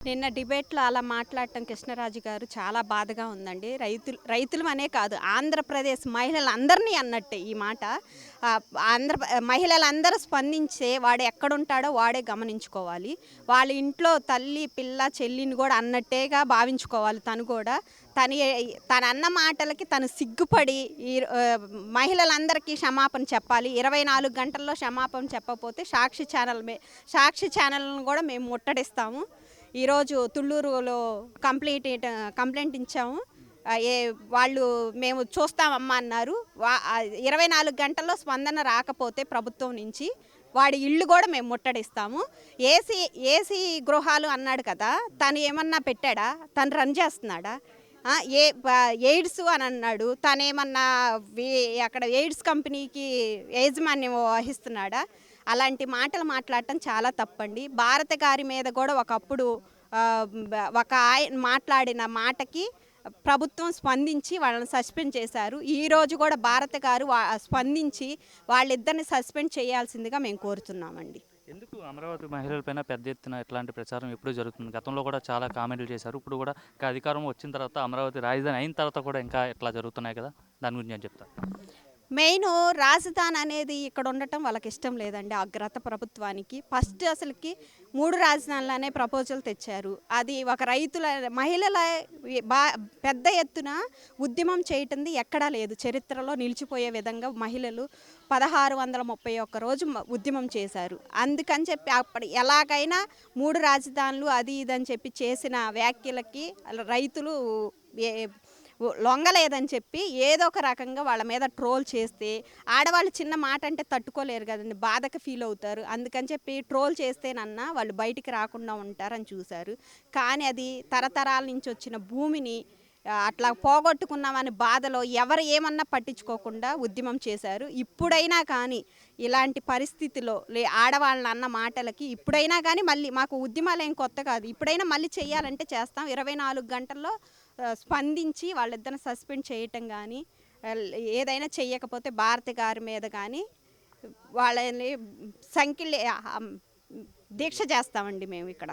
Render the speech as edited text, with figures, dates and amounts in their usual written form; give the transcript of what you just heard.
నిన్న డిబేట్‌లో అలా మాట్లాడటం కృష్ణరాజు గారు చాలా బాధగా ఉందండి. రైతులమనే కాదు, ఆంధ్రప్రదేశ్ మహిళలందరినీ అన్నట్టే ఈ మాట. ఆహ్, మహిళలందరూ స్పందించే వాడు ఎక్కడుంటాడో వాడే గమనించుకోవాలి. వాళ్ళ ఇంట్లో తల్లి, పిల్ల, చెల్లిని గూడా అన్నట్టేగా భావించుకోవాలి తను గూడా. తను ఏ తనన్న మాటలకి తను సిగ్గుపడి మహిళలందరికీ క్షమాపణ చెప్పాలి. 24 గంటల్లో క్షమాపణ చెప్పకపోతే సాక్షి ఛానల్‌ను గూడా మేము ముట్టడిస్తాము. ఈరోజు తుళ్ళూరులో కంప్లైంట్ ఇచ్చాము. వాళ్ళు మేము చూస్తామమ్మా అన్నారు. 24 గంటల్లో స్పందన రాకపోతే ప్రభుత్వం నుంచి వాడి ఇల్లు కూడా మేము ముట్టడిస్తాము. ఏసీ ఏసీ గృహాలు అన్నాడు కదా, తను ఏమన్నా పెట్టాడా? తను రన్ చేస్తున్నాడా? ఎయిడ్స్ అని అన్నాడు, తనేమన్నా అక్కడ ఎయిడ్స్ కంపెనీకి యాజమాన్యం వహిస్తున్నాడా? అలాంటి మాటలు మాట్లాడటం చాలా తప్పండి. భారత గారి మీద కూడా ఒకప్పుడు ఒక ఆయన మాట్లాడిన మాటకి ప్రభుత్వం స్పందించి వాళ్ళని సస్పెండ్ చేశారు. ఈరోజు కూడా భారత గారు స్పందించి వాళ్ళిద్దరిని సస్పెండ్ చేయాల్సిందిగా మేము కోరుతున్నామండి. ఎందుకు అమరావతి మహిళలపైన పెద్ద ఎత్తున ఇట్లాంటి ప్రచారం ఎప్పుడు జరుగుతుంది? గతంలో కూడా చాలా కామెంట్లు చేశారు. ఇప్పుడు కూడా అధికారం వచ్చిన తర్వాత అమరావతి రాజధాని అయిన తర్వాత కూడా ఇంకా ఇట్లా జరుగుతున్నాయి కదా, దాని గురించి నేను చెప్తాను. మెయిన్ రాజధాని అనేది ఇక్కడ ఉండటం వాళ్ళకి ఇష్టం లేదండి. ఆ గత ప్రభుత్వానికి ఫస్ట్ అసలుకి 3 రాజధానులనే ప్రపోజల్ తెచ్చారు. అది ఒక మహిళల పెద్ద ఎత్తున ఉద్యమం చేయటంది ఎక్కడా లేదు. చరిత్రలో నిలిచిపోయే విధంగా మహిళలు 1631 రోజు ఉద్యమం చేశారు. అందుకని చెప్పి అప్పుడు ఎలాగైనా 3 రాజధానులు అది ఇదని చెప్పి చేసిన వ్యాఖ్యలకి రైతులు లొంగలేదని చెప్పి ఏదో ఒక రకంగా వాళ్ళ మీద ట్రోల్ చేస్తే, ఆడవాళ్ళు చిన్న మాట అంటే తట్టుకోలేరు కదండి, బాధకు ఫీల్ అవుతారు. అందుకని చెప్పి ట్రోల్ చేస్తేనన్నా వాళ్ళు బయటికి రాకుండా ఉంటారని చూశారు. కానీ అది తరతరాల నుంచి వచ్చిన భూమిని అట్లా పోగొట్టుకున్నామని బాధలో ఎవరు ఏమన్నా పట్టించుకోకుండా ఉద్యమం చేశారు. ఇప్పుడైనా కానీ ఇలాంటి పరిస్థితిలో ఆడవాళ్ళని అన్న మాటలకి ఇప్పుడైనా కానీ మళ్ళీ మాకు ఉద్యమాలు ఏం కొత్త కాదు, ఇప్పుడైనా మళ్ళీ చేయాలంటే చేస్తాం. 24 గంటల్లో స్పందించి వాళ్ళిద్దరిని సస్పెండ్ చేయటం కానీ ఏదైనా చెయ్యకపోతే భారతి గారి మీద కానీ వాళ్ళని దీక్ష చేస్తామండి మేము ఇక్కడ.